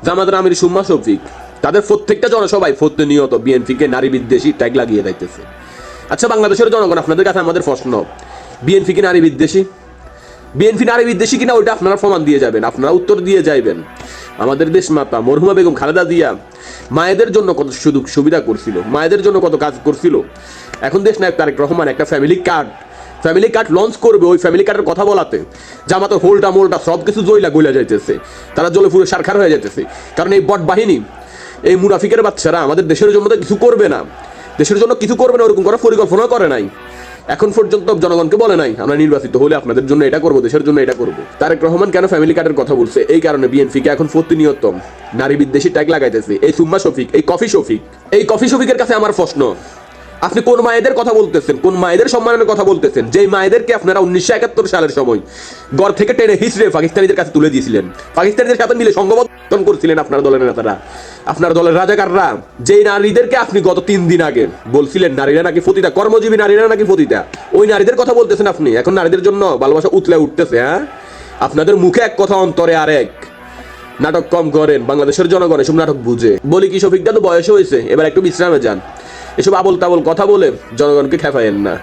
জামাতের আমির সুম্মা শফিক তাদের প্রত্যেকটা জনসভায় প্রতিনিয়ত বিএনপিকে নারী বিদ্বেষী ট্যাগ লাগিয়ে দিতেছে। আচ্ছা বাংলাদেশের জনগণ, আপনাদের কাছে আমাদের প্রশ্ন, বিএনপি কি নারী বিদ্বেষী? বিএনপি নারী বিদ্বেষী কিনা ওইটা আপনারা প্রমাণ দিয়ে যাবেন, আপনারা উত্তর দিয়ে যাইবেন। আমাদের দেশ মাতা মরহুমা বেগম খালেদা জিয়া মায়েদের জন্য কত সুযোগ সুবিধা করছিল, মায়েদের জন্য কত কাজ করছিল। এখন দেশ নায়ক তারেক রহমান একটা ফ্যামিলি কার্ড লঞ্চ করবে, ওই ফ্যামিলি কার্ডের কথা বলাতে জামাতের হোলটা মোলটা সব কিছু জইলা গইলা যাইতেছে, তারা জলে পুরো সারখার হয়ে যাইতেছে। কারণ এই বট বাহিনী, এই মুনাফিকের বাচ্চারা আমাদের দেশের জন্য কিছু করবে না, দেশের জন্য কিছু করবে না, ওরকম করার পরিকল্পনা করে নাই। এখন পর্যন্ত জনগণকে বলে নাই আমরা নির্বাচিত হলে আপনাদের জন্য এটা করবো, দেশের জন্য এটা করবো। তারেক রহমান কেন ফ্যামিলি কার্ডের কথা বলছে? এই কারণে বিএনপিকে এখন প্রতিনিয়ত নারী বিদ্বেষী ট্যাগ লাগাইতেছে এই সুম্মা শফিক, এই কফি শফিকের কাছে আমার প্রশ্ন, আপনি কোন মায়েদের কথা বলতেছেন, কোন মায়েদের সম্মানের কথা বলতেছেন, যেই মায়েদেরকে আপনারা 1971 সালের সময় ঘর থেকে টেনে হিসড়ে পাকিস্তানিদের কাছে তুলে দিয়েছিলেন, পাকিস্তানিদের সাথে মিলে সংঘবদ্ধ করছিলেন আপনার দলের নেতারা, আপনার দলের রাজাকাররা। যেই নারীদেরকে আপনি গত 3 দিন আগে বলছিলেন নারীরা নাকি পতিতা, কর্মজীবী নারীরা নাকি পতিতা, ওই নারীদের কথা বলতেছেন আপনি। এখন নারীদের জন্য ভালোবাসা উতলে উঠতেছে। হ্যাঁ, আপনাদের মুখে এক কথা অন্তরে আরেক। নাটক কম করেন, বাংলাদেশের জনগণ এসব নাটক বুঝে। বলি কি শফিকদা তো বয়স হয়েছে, এবার একটু বিশ্রামে যান, এসব আবল তাবল কথা বলে জনগণকে খেপায়েন না।